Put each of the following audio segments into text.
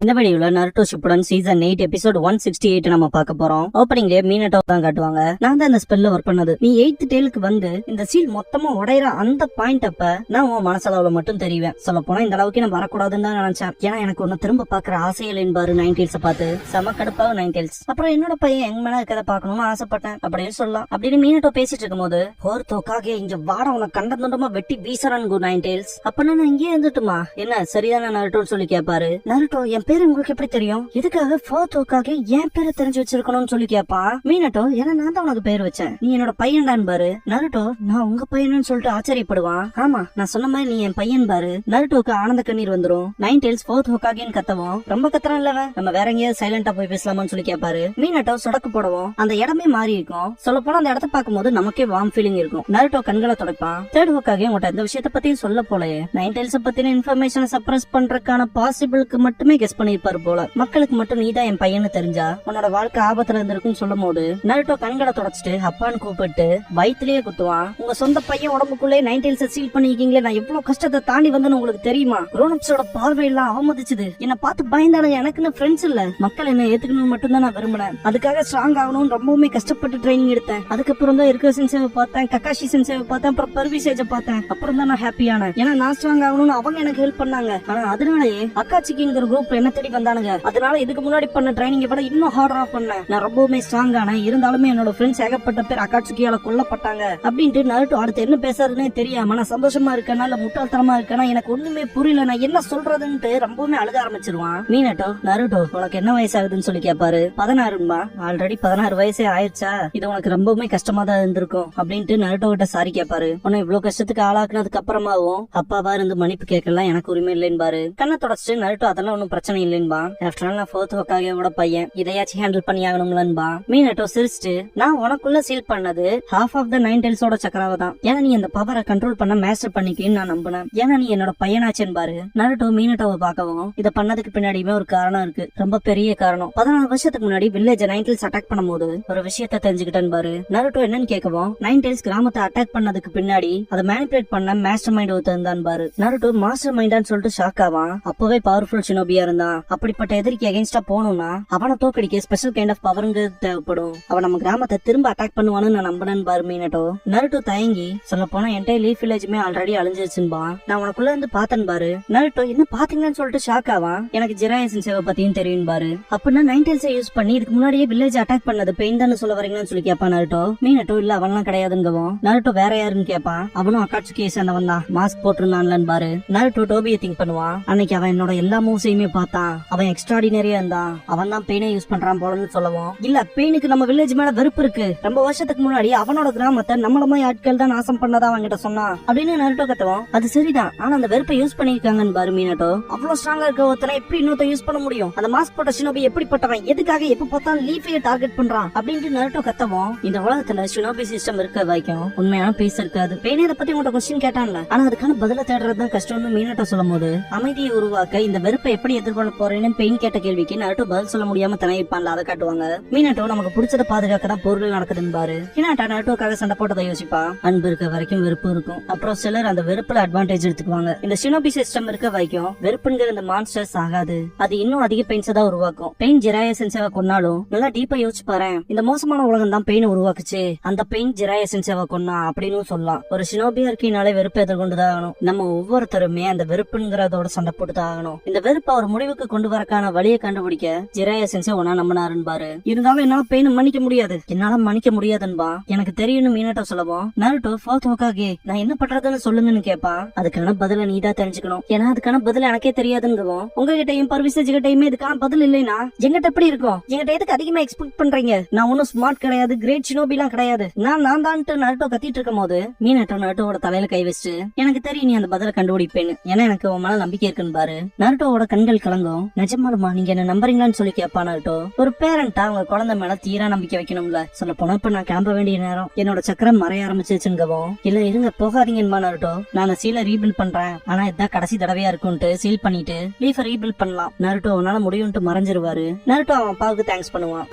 இந்த வீடியோல Naruto Shippuden season 8 episode 168 நம்ம பார்க்க போறோம். ஓப்பனிங்ல மீனட்டோ தான் காட்டுவாங்க. நான் தான் இந்த ஸ்பெல்ல ஒர்க் பண்ணது. நீ 8th டேலுக்கு வந்து இந்த சீல் மொத்தமா உடையற அந்த பாயிண்ட் அப்ப நான் உன் மனசளவுல மட்டும் தெரிவேன். சொல்ல போனா இந்த அளவுக்கு நான் வரக்கூடாதுன்னு தான் நினைச்சேன். ஏன்னா எனக்கு ஒன்னு திரும்ப பாக்குற ஆசையில்லைன்னு பாரு நைன்டேல்ஸ பார்த்து செம கடுப்பாக நைன்டேல்ஸ். அப்புறம் என்னோட பையன் எங்க மேல இருக்கதை பாக்கணும்னு ஆசைப்பட்டேன் அப்படின்னு சொல்லலாம். அப்படின்னு மீனட்டோ பேசிட்டு இருக்கும் போது போர்த்தோக்காக இங்க வாட உனக்கு கண்ட துண்டமா வெட்டி வீசறான் நைன்டேல்ஸ். அப்ப நான் இங்கே இருந்துட்டுமா என்ன சரிதான நருட்டோன்னு சொல்லி கேட்பாரு. நருட்டோ என் பேரு உங்களுக்கு எப்படி தெரியும்? எதுக்காக போர்த்தோக்காக என் பேரை தெரிஞ்சு வச்சிருக்கணும்னு சொல்லி கேட்பான். மீனட்டோ ஏன்னா நான் தான் உனக்கு பேர் வச்சேன், நீ என்னோட பையன் தான் பாரு. நருட்டோ நான் உங்க பையன்னு சொல்லிட்டு ஆச்சரியப்படுவான். ஆமா நான் சொன்ன மாதிரி நீ என் பையன் பாரு. நருட்டோக்கு ஆனந்த கண்ணீர் வந்துரும். நைன்டேல்ஸ் போர்த்தோக்காகன்னு கத்தவும் ரொம்ப கத்துறான் இல்லவன், நம்ம வேற எங்கேயாவது சைலண்டா போய் பேசலாமான்னு சொல்லி கேட்பாரு. மீனட்டோ சொடக்கு போடவும் அந்த இடமே மாறி இருக்கும். சொல்ல போனா அந்த இடத்த பார்க்கும்போது நமக்கே வார்ம் ஃபீலிங் இருக்கும். நருட்டோ கண்களை துடைப்பான். தேர்ட் ஹோக்காக உங்கள்கிட்ட இந்த விஷயத்த பத்தியும் சொல்ல போலயே நைன்டேல்ஸ் பத்தின இன்ஃபர்மேஷனை சப்ரஸ் பண்றதுக்கான பாசிபிளுக்கு மட்டுமே கெஸ் பண்ணிருப்பாரு போல. மக்களுக்கு மட்டும் நீதான் என் பையனு தெரிஞ்சா உன்னோட வாழ்க்கை ஆபத்துல இருந்திருக்குன்னு சொல்லும் போது நருட்டோ கண்களை தொடச்சிட்டு அப்பான்னு கூப்பிட்டு வயிற்றுலயே குத்துவான். உங்க சொந்த பையன் உடம்புக்குள்ளே நைன்டேல்ஸ் சீல் பண்ணிருக்கீங்களே, நான் எவ்வளவு கஷ்டத்தை தாண்டி வந்தேன்னு உங்களுக்கு தெரியுமா? ரோனப்ஸோட பார்வை எல்லாம் அவமதிச்சுது. என்ன பார்த்து பயந்தானுங்க. எனக்குன்னு ஃப்ரெண்ட்ஸ் இல்ல, மக்கள் என்ன ஏத்துக்கணும்னு மட்டும் தான் நான் விரும்பினேன். அதுக்காக ஸ்ட்ராங் ஆகணும்னு ரொம்பவுமே கஷ்டப்பட்டு ட்ரைனிங் எடுத்தேன். அதுக்கப்புறம் தான் இருக்க சென்சேவை பார்த்தேன், கக்காஷி சென்சேவை பார்த்தேன், அப்புறம் பர்விசேஜ பார்த்தேன். அப்புறம் தான் நான் ஹாப்பியானேன். ஏன்னா நான் ஸ்ட்ராங் ஆகணும்னு அவங்க எனக்கு ஹெல்ப் பண்ணாங்க. ஆனா அதனாலயே அக்காச்சிக்குங்கிற குரூப் என்ன தேடி வந்தானுங்க. அதனால இதுக்கு முன்னாடி பண்ண ட்ரைனிங் விட இன்னும் ஹார்டரா பண்ணேன். நான் ரொம்பவுமே ஸ்ட்ராங் ஆனேன். இருந்தாலுமே என்னோட ஃப்ரெண்ட்ஸ் ஏகப்பட்ட பேர் அக்காட்சுக்கியால கொல்லப்பட்டாங்க அப்படின்ட்டு நருட்டோ அடுத்து என்ன பேசுறதுன்னே தெரியாம நான் சந்தோஷமா இருக்கேனா இல்ல முட்டாள்தனமா இருக்கேனா எனக்கு ஒண்ணுமே புரியல, நான் என்ன சொல்றதுன்ட்டு ரொம்பவுமே அழுக ஆரம்பிச்சிருவான். மீனட்டோ நருட்டோ உனக்கு என்ன வயசாகுதுன்னு சொல்லி கேட்பாரு. 16மா. ஆல்ரெடி 16 வயசே ஆயிடுச்சா? இது உனக்கு ரொம்பவுமே கஷ்டமா தான் இருந்திருக்கும் அப்படின்ட்டு நருட்டோ கிட்ட சாரி கேட்பாரு. உன்னை இவ்வளவு கஷ்டத்துக்கு ஆளாக்குனதுக்கு அப்புறமாவும் அப்பாவா இருந்து மன்னிப்பு கேட்கலாம் எனக்கு உரிமை இல்லைன்னு பாரு. கண்ணை தொடச்சிட்டு நருட்டோ அதெல்லாம் ஒன்னும் பிரச்சனை இல்லைன்பா. ஆஃப்டர் ஆல் நான் ஃபோர்த் ஹோக்காகேவோட பையன், இதையாச்சும் ஹேண்டில் பண்ணி ஆகணும்லன்பா. மீனட்டோ சிரிச்சிட்டு நான் உனக்குள்ள சீல் பண்ணது ஹாஃப் ஆஃப் த நைன்டேல்ஸோட சக்கராவை தான். ஏன்னா நீ அந்த பவரை கண்ட்ரோல் பண்ண மாஸ்டர் பண்ணிக்கின்னு நான் நம்பினேன். ஏன்னா நீ என்னோட பையனாச்சேன்னு பாரு. நருட்டோ மீனட்டோவை பார்க்கவும் இதை பண்ணதுக்கு பின்னாடியுமே ஒரு காரணம் இருக்கு, ரொம்ப பெரிய காரணம். 14 வருஷத்துக்கு முன்னாடி வில்லேஜ் நைன்டேல்ஸ் அட்டாக் பண்ணும்போது ஒரு விஷயத்த தெரிஞ்சுக்கிட்டேன்னு பாரு. நருட்டோ என்னன்னு கேட்கவும் நைன்டேல்ஸ் கிராமத்தை அட்டாக் பண்ணதுக்கு பின்னாடி அதை மேனிபுலேட் பண்ண மாஸ்டர் மைண்ட் ஒருத்தன் பாரு. நருட்டோ மாஸ்டர் மைண்டான்னு சொல்லிட்டு ஷாக் ஆவான். அப்பவே பவர்ஃபுல் ஷினோபியா இருந்தான். அப்படிப்பட்ட எதிரிக்கு அகைன்ஸ்டா போகணும்னா அவனை தோக்கடிக்க ஸ்பெஷல் கைண்ட் ஆஃப் பவர்ங்கிறது தேவைப்படும். அவன் நம்ம கிராமத்தை திரும்ப அட்டாக் பண்ணுவான்னு நான் நம்பினேன்னு பாரு மீனட்டோ. நருட்டோ தயங்கி சொல்ல போனா என்டையர் லீஃப் வில்லேஜுமே ஆல்ரெடி அழிஞ்சிருச்சுன்பா. நான் உனக்குள்ள இருந்து பார்த்தேன் பாரு. நருட்டோ என்ன பாத்தீங்கன்னு சொல்லிட்டு ஷாக் ஆவான். எனக்கு ஜிராயா சென்சேவை பத்தியும் தெரியும் பாரு. அப்படின்னா நைன்டேல்ஸை யூஸ் பண்ணி இதுக்கு முன்னாடியே வில்லேஜ் அட்டாக் பண்ணது பெயின் தான் சொல்ல வரீங்கன்னு சொல்லி கேட்பான் நருட்டோ. மீனட்டோ இல்ல அவன்லாம் கிடையாதுங்கவும் நருட்டோ வேற யாருன்னு கேட்பான். அவனும் அக்காட்சுக்கியை சேர்ந்தவன் தான், மாஸ்க் போட்டிருந்தான்லன்னு பாரு. நருட்டோ டோபியை திங்க் பண்ணுவான். அன்னைக்கு அவன் என்னோட எல்லா மூவ்ஸையுமே பார்த்தான். அவன் எக்ஸ்ட்ராடினரியா இருந்தான். அவன் தான் பெயினை யூஸ் பண்றான் போலன்னு சொல்லவும் இல்ல பெயினுக்கு நம்ம வில்லேஜ் மேல வெறுப்பு இருக்கு. ரொம்ப வருஷத்துக்கு முன்னாடி அவனோட கிராமத்தை நம்மள மாதிரி ஆட்கள் தான் நாசம் பண்ணதா அவன்கிட்ட சொன்னான் அப்படின்னு நருட்டோ கத்துவோம். அது சரிதான், ஆனா அந்த வெறுப்பை யூஸ் பண்ணிருக்காங்கன்னு பாரு மீனட்டோ. அவ்வளவு ஸ்ட்ராங்கா இருக்க ஒருத்தனை எப்படி இன்னொருத்த யூஸ் பண்ண முடியும்? அந்த மாஸ்க் போட்ட ஷினோபி எப்படிப்பட்டவன், எதுக்காக எப்ப பார்த்தாலும் லீஃபையே டார்கெட் பண்றான் அப்படின்ட்டு நருட்டோ கத்தவும் இந்த உலகத்துல ஷினோபி சிஸ்டம் இருக்க வரைக்கும் உண்மையான பேச இருக்காது. பெயினை இதை பத்தி உங்கள்ட்ட கொஸ்டின் கேட்டான்ல, ஆனா அதுக்கான பதில தேடுறதுதான் கஷ்டம்னு மீனட்டோ சொல்லும் போது அமைதியை உருவாக்க இந்த வெறுப்பை எப்படி எதிர்கொள்ள போறேன்னு பெயின் கேட்ட கேள்விக்கு நருட்டோ பதில் சொல்ல முடியாம தனிப்பான்ல அதை காட்டுவாங்க. மீனட்டோ நமக்கு பிடிச்சத பாதுகாக்க தான் பொருள் நடக்குதுன்னு பாரு. ஹினாட்டா நருட்டோக்காக சண்டை போட்டதை யோசிப்பா. அன்பு இருக்க வரைக்கும் வெறுப்பு இருக்கும். அப்புறம் சிலர் அந்த வெறுப்புல அட்வான்டேஜ் எடுத்துக்குவாங்க. இந்த ஷினோபி சிஸ்டம் இருக்க வரைக்கும் வெறுப்புங்கிற இந்த மான்ஸ்டர்ஸ் ஆகாது, அது இன்னும் அதிக பெயின்ஸ் தான் உருவாக்கும். பெயின் ஜிராயா சென்சேவை கொன்னாலும் நல்லா டீப்பா யோசிச்சு பாரு. இந்த மோசமான உலகம் தான் பெயின் உருவாக்குச்சு, அந்த பெயின் ஜிராயா சென்சேவை கொன்னா அப்படின்னு சொல்லலாம். ஒரு ஷினோபியா இருக்கினாலே வெறுப்பு எதிர்கொண்டுதான் ஆகணும். நம்ம ஒவ்வொருத்தருமே அந்த வெறுப்புங்கிறதோட சண்டை போட்டுதான் ஆகணும். இந்த வெறுப்பை ஒரு முடிவுக்கு கொண்டு வரக்கான வழியை கண்டுபிடிக்க ஜிராயா சென்சே ஒன்னா நம்பினாருன்னு பாரு. இருந்தாலும் என்னால பெயின் மன்னிக்க முடியாது, என்னால மன்னிக்க முடியாதுன்பா. எனக்கு தெரியும்னு மீனட்டோ சொல்லவும் நருட்டோ ஃபோர்த் ஹோக்காகே நான் என்ன பண்றதுன்னு சொல்லுங்கன்னு கேப்பா. அதுக்கான பதில நீதான் தெரிஞ்சுக்கணும், ஏன்னா அதுக்கான பதில் எனக்கே தெரியாதுங்கவும் உங்ககிட்டயும் பர்விசேஜ் கிட்டையுமே இதுக்கான பதில் இல்லைன்னா எங்கிட்ட எப்படி இருக்கும்? எங்கிட்ட எதுக்கு அதிகமா எக்ஸ்பெக்ட் பண்றீங்க? நான் ஒன்னும் ஸ்மார்ட் கிடையாது, கிரேட் ஷினோபி எல்லாம் கிடையாது, நான் தான்ட்டு நருட்டோ கத்திட்டு இருக்கும் போது மீனட்டோ நருட்டோட தலையில கை வச்சு எனக்கு தெரியும் நீ அந்த பதில கண்டுபிடிப்பேன்னு, ஏன்னா எனக்கு உன் மேல நம்பிக்கை இருக்குன்னு பாரு. நருட்டோவோட கண்கள் கலங்கும். நிஜமாலுமா நீங்க என்ன நம்புறீங்களான்னு சொல்லி கேப்பா நருட்டோ. ஒரு பேரண்டா அவங்க குழந்தை மேல தீரா நம்பிக்கை வைக்கணும்ல. சொல்ல போனா இப்ப நான் கிளம்ப வேண்டிய நேரம், என்னோட சக்கரம் மறைய ஆரம்பிச்சிருச்சுங்கவும் இல்ல இருங்க போகாதீங்கன்னு நருட்டோ. நான் சீலை ரீபில்ட் பண்றேன், ஆனா இதான் கடைசி தடவையா இருக்கும்ட்டு சீல் பண்ணிட்டு லீஃப ரீபில்ட் பண்ணலாம். நருட்டோ அவனால முடியும்ட்டு மறைஞ்சிருவாரு. நருட்டோ அவன் அப்பாவுக்கு தேங்க்ஸ் பண்ணுவான்.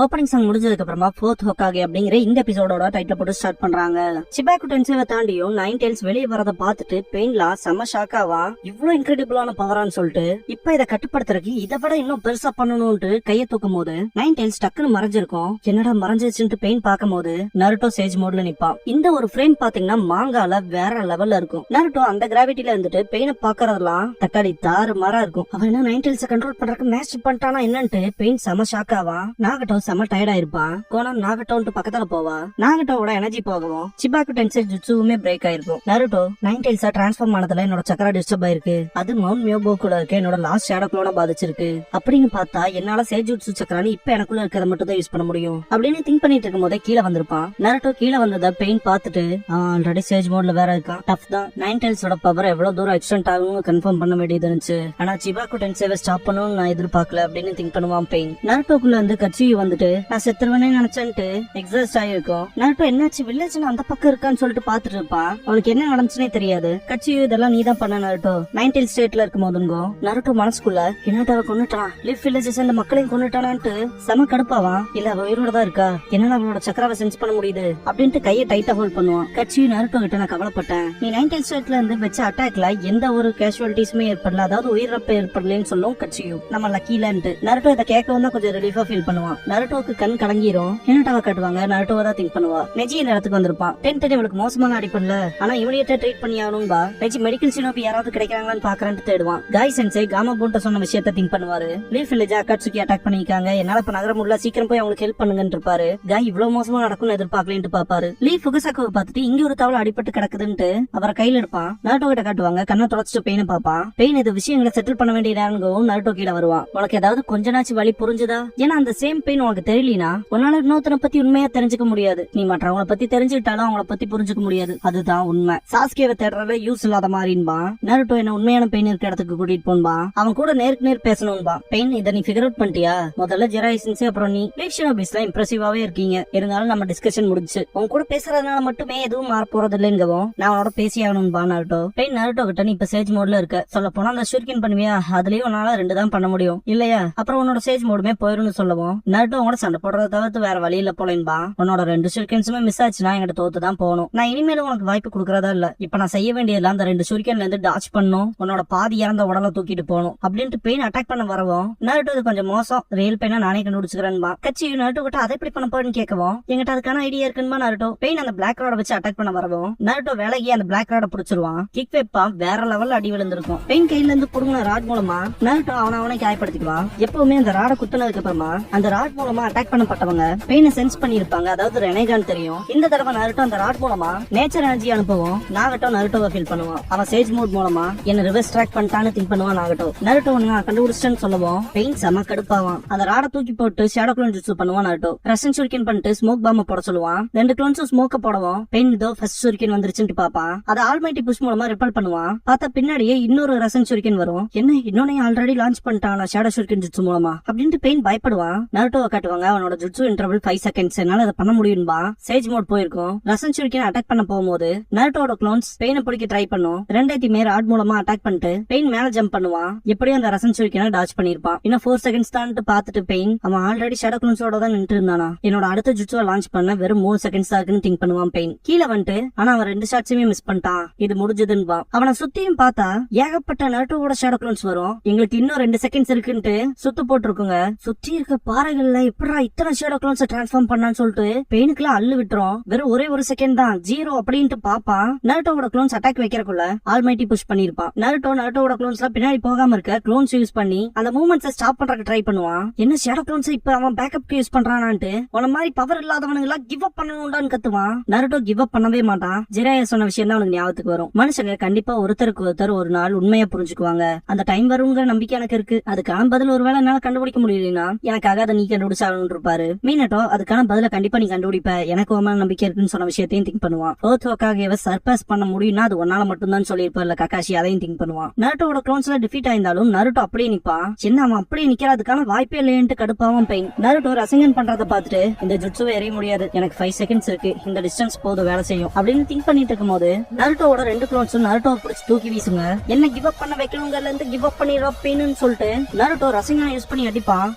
ஓப்பனிங் சாங் முடிஞ்சதுக்கு அப்புறமா ஃபோர்த் ஹோக்காகே அப்படிங்கிற இந்த எபிசோடோட டைட்டில் போட்டு ஸ்டார்ட் பண்றாங்க. சிபாக்கு டென்சேவை தாண்டியும் நைன் டெயில்ஸ் வெளியே வரத பார்த்துட்டு பெயின்லாம் செம ஷாக்காவா இவ்வளவு இன்கிரெடிபிளான பவரான்னு சொல்லிட்டு இப்ப இதை கட்டுப்படுத்துறதுக்கு இதை விட இன்னும் பெருசா பண்ணணும்னு கையை தூக்கும் போது நைன் டெயில்ஸ் டக்குன்னு மறைஞ்சிருக்கும். என்னடா மறைஞ்சிருச்சுன்னு பெயின் பார்க்கும் போது நருட்டோ சேஜ் மோட்ல நிப்பான். இந்த ஒரு ஃப்ரேம் பாத்தீங்கன்னா மாங்கால வேற லெவல்ல இருக்கும். நருட்டோ அந்த கிராவிட்டில இருந்துட்டு பெயினை பாக்குறதெல்லாம் தக்காளி தாறு மாறா இருக்கும். அவன் என்ன நைன் டெயில்ஸை கண்ட்ரோல் பண்றதுக்கு மேஸ்டர் பண்ணிட்டானா என்னன்ட்டு பெயின் செம ஷாக்காவா. நாகட்டோ செம டயர்டா இருப்பான். கோனம் நாகட்டோன்ட்டு பக்கத்துல போவா. நாகட்டோவோட எனர்ஜி போகவும் சிபாக்கு டென்சே ஜுட்சுவுமே பிரேக் ஆயிருக்கும். நருட்டோ நைன் டெயில்ஸா டிரான்ஸ்ஃபார்ம் ஆனதுல என்னோட சக்கரா டிஸ்டர்ப் ஆயிருக்கு. அது மவுண்ட் மியோபோக்குள்ள இருக்க என்னோட லாஸ்ட் ஷேடோ க்ளோனை பாதிச்சிருக்கு. அப்படின்னு பார்த்தா என்னால சேஜுட்சு சக்கரானி இப்ப எனக்குள்ள இருக்கிறத மட்டும் தான் யூஸ் பண்ண முடியும் அப்படின்னு திங்க் பண்ணிட்டு இருக்கும் போதே கீழே வந்திருப்பான். நருட்டோ கீழே வந்தத பெயின் பார்த்துட்டு ஆல்ரெடி சேஜ் மோட்ல வேற இருக்கான். டஃப் தான். நைன் டெயில்ஸோட பவர் எவ்வளவு தூரம் எக்ஸ்டெண்ட் ஆகும் கன்ஃபார்ம் பண்ண வேண்டியது இருந்துச்சு. ஆனா சிபாக்கு டென்சேவை ஸ்டாப் பண்ணணும்னு நான் எதிர்பார்க்கல அப்படின்னு திங்க் பண்ணுவான் பெயின். நருட்டோக்குள்ள வந்து கட்சி வந்துட்டு நான் செத்துருவனே நினைச்சேன்ட்டு எக்ஸாஸ்ட் ஆயிருக்கும். நருட்டோ என்னாச்சு வில்லேஜ்ல அந்த பக்கம் இருக்கான்னு சொல்லிட்டு பாத்துட்டு இருப்பான். அவனுக்கு என்ன நடந்துச்சுனே தெரியாது. கட்சி இதெல்லாம் நீதான் பண்ண நருட்டோ. நைன் டெயில் ஸ்டேட்ல இருக்கும் போதுங்கோ நருட்டோ மனசுக்குள்ள என்னட்டாவை கொண்டுட்டான், லிவ் வில்லேஜஸ் அந்த மக்களையும் கொண்டுட்டானான்ட்டு செம கடுப்பாவான். இல்ல அவ உயிரோட தான் இருக்கா, என்னால அவளோட சக்கராவை சென்ஸ் பண்ண முடியுது அப்படின்ட்டு கையை டைட்டா ஹோல்ட் பண்ணுவான். கட்சி நருட்டோ கிட்ட நான் கவலைப்பட்டேன், நீ நைன் டெயில் ஸ்டேட்ல இருந்து வச்ச அட்டாக்ல எந்த ஒரு கேஷுவாலிட்டிஸுமே ஏற்படல, அதாவது உயிரிழப்பு ஏற்படலன்னு சொல்லும் கட்சியும். நம்ம லக்கிலன்ட்டு நருட்டோ இதை கேட்கவும் தான் கொஞ்சம் ரிலீஃபா ஃபீல் பண்ணுவான். நருட்டோக்கு கண் கலங்கிரும். என்னட்டாவை காட்டுவாங்க. நருட்டோவை தான் திங்க் பண்ணுவா. நெஜி இந்த இடத்துக்கு வந்திருப்பான். டென்த் இவளுக்கு மோசமான அடிப்படல, ஆனா இவனியத்தை ட்ரீட் பண்ணி ஆகணும்பா. நெஜி மெடிக்கல் சினோபி யாராவது கிடைக்கிறாங்களான்னு பாக்குறேன்னு தேடுவான். காய் சென்சே காமா பூண்ட சொன்ன விஷயத்த திங்க் பண்ணுவாரு. லீஃப் வில்லேஜ் அக்காட்சுக்கி அட்டாக் பண்ணிருக்காங்க, என்னால இப்ப நகர முடியல, சீக்கிரம் போய் அவங்களுக்கு ஹெல்ப் பண்ணுங்கன்னு இருப்பாரு. காய் இவ்வளவு மோசமா நடக்கும்னு எதிர்பார்க்கலன்ட்டு பாப்பாரு. லீஃப் ஃபுகுசாக்காவை பார்த்துட்டு இங்க ஒரு தவளை அடிபட்டு கிடக்குதுன்ட்டு அவரை கையில எடுப்பான். நருட்டோ கிட்ட காட்டுவாங்க. கண்ணை தொடச்சிட்டு பெயினை பாப்பான். பெயின் இது விஷயங்களை செட்டில் பண்ண வேண்டியதானுங்கவும் நருட்டோ கீழே வருவான். உனக்கு ஏதாவது கொஞ்ச நாச்சு வழி புரிஞ்சுதா? ஏன்னா அந்த சேம் பெயின் உனக்கு தெரியலனா உன்னால இன்னொருத்தனை பத்தி உண்மையா தெரிஞ்சுக்க முடியாது. நீ மற்றவங்களை பத்தி தெரிஞ்சுக்கிட்டாலும் அவங்கள பத்தி புரிஞ்சுக்க முடியாது. அதுதான் உண்மை. சாஸ்கேவை தேடுறத யூஸ் இல்லாத மாதிரின்பா. நருட்டோ என்ன உண்மையான பெயின் இருக்க இடத்துக்கு கூட்டிட்டு போன்பா. அவன் கூட நேருக்கு நேர் பேசணும்பா. பெயின் இதை நீ ஃபிகர் அவுட் பண்ணிட்டியா? முதல்ல ஜெராய்சன்ஸ் அப்புறம் நீ ஷினோபிஸ்லாம் இம்ப்ரெசிவாவே இருக்கீங்க. இருந்தாலும் நம்ம டிஸ்கஷன் முடிச்சு உன் கூட பேசுறதுனால மட்டுமே எதுவும் மாற போறது இல்லைங்கவும் நான் அவனோட பேசி ஆகணும்பா. நருட்டோ பெயின் நருட்டோ கிட்ட நீ இப்ப சேஜ் மோட்ல இருக்க, சொல்ல போனா அந்த ஷூரிகன் பண்ணுவியா? அதுலயும் உன்னால 2 தான் பண்ண முடியும் இல்லையா? அப்புறம் உன்னோட சேஜ் மோடுமே போயிருன்னு சொல்லவும் நருட்டோ உங்களோட சண்டை போடுறத தவிர்த்து வேற வழி இல்ல போலேன்பா. உன்னோட 2 ஷூரிகன்ஸுமே மிஸ் ஆச்சுன்னா எங்கிட்ட தோத்து தான் போகணும். நான் இனிமேலும் உனக்கு வாய்ப்பு கொடுக்கறதா இல்ல. இப்ப நான் செய்ய வேண்டியதுல அந்த 2 ஷூரிகன்ல இருந்து டாச் பண்ணும், உன்னோட பாதி இறந்த உடலை தூக்கிட்டு போகணும் அப்படின்ட்டு பெயின் அட்டாக் பண்ண வரவும் நருட்டோ இது கொஞ்சம் மோசம், ரியல் பெயினா நானே கண்டுபிடிச்சுக்கிறேன்பா. கட்சி நருட்டோ கிட்ட அதை எப்படி பண்ண போறேன்னு கேட்கவும் எங்கிட்ட அதுக்கான ஐடியா இருக்குன்பா. நருட்டோ பெயின் அந்த பிளாக் ராட வச்சு அட்டாக் பண்ண வரவும் நருட்டோ வேலைக்கு அந்த பிளாக் ராட புடிச்சிருவான். கிக் வைப்பா வேற லெவல்ல அடி விழுந்திருக்கும். பெயின் கையில இருந்து புடுங்கின ராட் மூலமா நருட்டோ அவனை காயப்படுத்திக்குவான். எப்பவுமே அந்த ராட குத்துனதுக்கு அப்புறமா அந்த ராட் மூலமா அட்டாக் பண்ணப்பட்டவங்க பெயினை சென்ஸ் பண்ணிருப்பாங்க, அதாவது ரெனேகான் தெரியும். இந்த தடவை நருட்டோ அந்த ராட் மூலமா நேச்சர் எனர்ஜி அனுப்பவும் நாகட்டோ நருட்டோவை ஃபீல் பண்ணுவான். அவன் சேஜ் மோட் மூலமா என்ன ரிவர்ஸ் ட்ராக் பண்ணிட்டான்னு திங்க் பண்ணுவான். நாகட்டோ நருட்டோ கண்டுபிடிச்சிட்டேன்னு சொல்லவும் பெயின் செம கடுப்பாவான். அந்த ராட தூக்கி போட்டு ஷேடோ க்ளோன் ஜுட்சு பண்ணுவான். நருட்டோ ரஷன் ஷூரிகன் பண்ணிட்டு ஸ்மோக் பாம்ப போட சொல்லுவான். 2 க்ளோன்ஸும் ஸ்மோக்க போடவும் பெயின் இதோ ஃபர்ஸ்ட் ஷூரிகன் வந்துருச்சுன்னு பாப்பான். அதை ஆல்மைட்டி புஷ் மூலமா ரிப்பல் பண்ணுவான். பார்த்தா பின்னாடியே இன்னொரு ரஷன் ஷூரிகன் வரும். என்ன இன்னொன்னு ஆல்ரெடி லான்ச் பண்ணிட்டான் ஷேடோ ஷூரிகன் ஜுட்சு மூலமா அப்படின்ட்டு பெயின் பயப்படுவான். நருட்டோவை காட்டுவாங்க. அவனோட ஜுட்சு இன்டர்வல் 5 செகண்ட்ஸ், என்னால அதை பண்ண முடியும்பா. சேஜ் மோட் போயிருக்கும். ரஷன் ஷூரிகன் அட்டாக் பண்ண போகும்போது நருட்டோட க்ளோன்ஸ் பெயினை பிடிக்க ட்ரை பண்ணும். 2 மேல ராட் மூலமா அட்டாக் பண்ணிட்டு பெயின் மேல ஜம்ப் பண்ணுவான். எப்படியும் அந்த ரஷன் ஷூரிகனை டாச் பண்ணிருப்பான். இன்னும் 4 செகண்ட்ஸ் தான் பார்த்துட்டு பெயின் அவன் ஆல்ரெடி ஷேடோ க்ளோன்ஸோட தான் நின்று இருந்தானா. என்னோட அடுத்த ஜுட்சுவை லான்ச் பண்ண வெறும் 3 செகண்ட்ஸ் தான் இருக்குன்னு திங்க் பண்ணுவான் பெயின். கீழே வந்துட்டு ஆனா அவன் 2 ஷாட்ஸுமே மிஸ் பண்ணிட்டான். இது முடிஞ்சதுன்னு அவனை சுத்தியும் பார்த்தா ஏகப்பட்ட நருட்டோவோட ஷேடோ க்ளோன்ஸ் வரும். எங்களுக்கு இன்னும் 2 செகண்ட்ஸ் இருக்குன்ட்டு சுத்து போட்டுருக்குங்க. சுத்தி இருக்க பாறைகள்ல எப்படா இத்தனை ஷேடோ க்ளோன்ஸ் டிரான்ஸ்ஃபார்ம் பண்ணான்னு சொல்லிட்டு பெயினுக்குலாம் அள்ளு விட்டுரும். வெறும் ஒரே 1 செகண்ட் தான் 0 அப்படின்ட்டு பாப்பான். நருட்டோவோட க்ளோன்ஸ் அட்டாக் வைக்கிறக்குள்ள ஆல்மைட்டி புஷ் பண்ணிருப்பான். நருட்டோவோட க்ளோன்ஸ்ல பின்னாடி போகாம இருக்க க்ளோன்ஸ் யூஸ் பண்ணி அந்த மூவ்மெண்ட்ஸை ஸ்டாப் பண்றதுக்கு ட்ரை பண்ணுவான். என்ன ஷேடோ க்ளோன்ஸ் இப்ப அவன் பேக்கப்க்கு யூஸ் பண்றானான்ட்டு உன மாதிரி பவர் இல்லாதவனுங்க எல்லாம் கிவ் அப் பண்ணணும்டான்னு கத்துவான். நருட்டோ கிவ் அப் பண்ணவே மாட்டான். ஜெராயா சொன்ன விஷயம் தான் அவனுக்கு ஞாபகத்துக்கு வரும். மனுஷங்க கண்டிப்பா ஒருத்தருக்கு ஒருத்தர் ஒரு நாள் உண்மையா புரிஞ்சுக்குவாங்க. அந்த டைம் வருங்கிற நம்பிக்கை எனக்கு இருக்கு. அதுக்கான பதில் ஒருவேளை என்னால கண்டுபிடிக்க முடியலனா எனக்காக அதை நீ கண்டுபிடிச்சாலும் இருப்பாரு. மீனட்டோ அதுக்கான பதில கண்டிப்பா நீ கண்டுபிடிப்ப, எனக்கு உண்மையான நம்பிக்கை இருக்குன்னு சொன்ன விஷயத்தையும் திங்க் பண்ணுவான். ஃபோர்த் ஹோக்காகேவை சர்பாஸ் பண்ண முடியும்னா அது ஒன்னால மட்டும் தான் சொல்லியிருப்பார்ல ககாஷி, அதையும் திங்க் பண்ணுவான். நருட்டோட க்ளோன்ஸ்ல டிஃபீட் ஆயிருந்தாலும் நருட்டோ அப்படியே நிப்பான். சின்ன அவன் அப்படியே நிக்கிறதுக்கான வாய்ப்பே இல்லையன்ட்டு கடுப்பாவும் பெயின். நருட்டோ ரசிங்கன் பண்றத பார்த்துட்டு இந்த ஜுட்சுவை எறிய முடியாது, எனக்கு 5 செகண்ட்ஸ் இருக்கு, இந்த டிஸ்டன்ஸ் போதும் வேலை செய்யும் அப்படின்னு திங்க் பண்ணிட்டு இருக்கும் போது நருட்டோவோட 2 க்ளோன்ஸும் நருட்டோவை பிடிச்சி தூக்கி வீசுங்க. என்ன கிவ் அப் பண்ண வைக்கணுங்கல இருந்து கிவ் அப் பண்ணிடுறோம் பெயின்னு சொல்லிட்டு நருட்டோ ரசிங்கனை யூஸ் பண்ணி அடிப்பான்.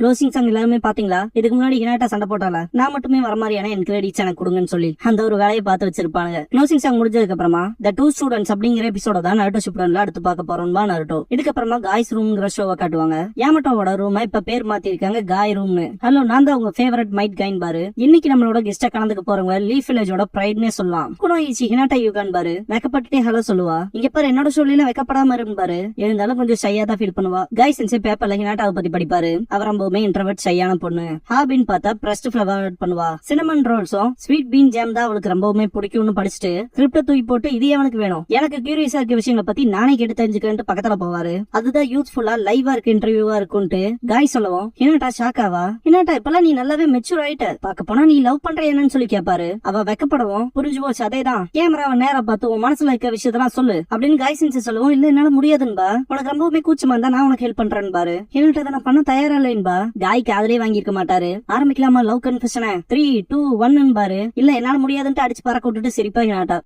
க்ளோசிங் சாங் எல்லாருமே பாத்தீங்களா? இதுக்கு முன்னாடி ஹினாட்டா சண்டை போட்டால நான் மட்டுமே வர மாதிரியான எனக்கு கிரெடிட்ஸ் எனக்கு கொடுங்கன்னு சொல்லி அந்த ஒரு வேலையை பார்த்து வச்சிருப்பாங்க. க்ளோசிங் சாங் முடிஞ்சதுக்கு அப்புறமா த டூ ஸ்டூடெண்ட்ஸ் அப்படிங்கிற எபிசோட தான் நருட்டோ ஷிப்புடன்ல அடுத்து பார்க்க போறோம் நருட்டோ. இதுக்கப்புறமா காய்ஸ் ரூம்ங்கிற ஷோவை காட்டுவாங்க. யாமட்டோவோட ரூம் இப்ப பேர் மாத்தி இருக்காங்க காய் ரூம்னு. ஹலோ, நான் தான் உங்க ஃபேவரட் மைட் கைன் பாரு. இன்னைக்கு நம்மளோட கெஸ்டா கலந்துக்க போறவங்க லீஃப் வில்லேஜோட பிரைட்னே சொல்லலாம். குனோயிச்சி ஹினாட்டா யூகான் பாரு வெக்கப்பட்டுட்டே ஹலோ சொல்லுவா. இங்க பாரு என்னோட ஷோல வெக்கப்படாம இருப்பாரு. இருந்தாலும் கொஞ்சம் ஷையா தான் ஃபீல் பண்ணுவா. காய் சென்சே பேப்பர்ல ஹினாட்டாவை பத்தி படிப்பாரு. அவர் ரொம்பவுமே இன்ட்ரோவர்ட் ஷையான பொண்ணு. ஹாபின் பார்த்தா பிரஸ்ட் ஃபிளவர் பண்ணுவா. சினமன் ரோல்ஸும் ஸ்வீட் பீன் ஜாம் தான் அவளுக்கு ரொம்பவுமே பிடிக்கும்னு படிச்சுட்டு ஸ்கிரிப்ட தூக்கி போட்டு இது அவனுக்கு வேணும், எனக்கு கியூரியஸா இருக்க விஷயங்களை பத்தி நானே கேட்டு தெரிஞ்சுக்கன்ட்டு பக்கத்துல போவாரு. அதுதான் யூத்ஃபுல்லா லைவா இருக்கு இன்டர்வியூவா இருக்கும்ட்டு காய் சொல்லவும் ஹினாட்டா ஷாக்காவா. ஹினாட்டா இப்பெல்லாம் நீ நல்லாவே மெச்சூர் ஆயிட்ட, பாக்க போனா நீ லவ் பண்ற என்னன்னு சொல்லி கேட்பாரு. அவ வெக்கப்படவும் புரிஞ்சு போச்சு அதேதான், கேமராவை நேரா பார்த்து உன் மனசுல இருக்க விஷயத்தெல்லாம் சொல்லு அப்படின்னு காய் சென்ஸ் சொல்லவும் இல்ல என்னால முடியாதுன்பா, உனக்கு ரொம்பவுமே கூச்சமா இருந்தா நான் உனக்கு ஹெல்ப் பண்றேன்னு பாரு. ஹினாட்டா நான் பண்ண தயாரா இல்லைன்பா. காய்க்கு அதிலே வாங்கி இருக்க மாட்டாரு. ஆரம்பிக்கலாமா லவ் கன்ஃபெஷனை 3, 2, 1 பாரு. இல்ல என்னால முடியாதுன்ட்டு அடிச்சு பறக்க விட்டுட்டு சிரிப்பா ஹினாட்டா.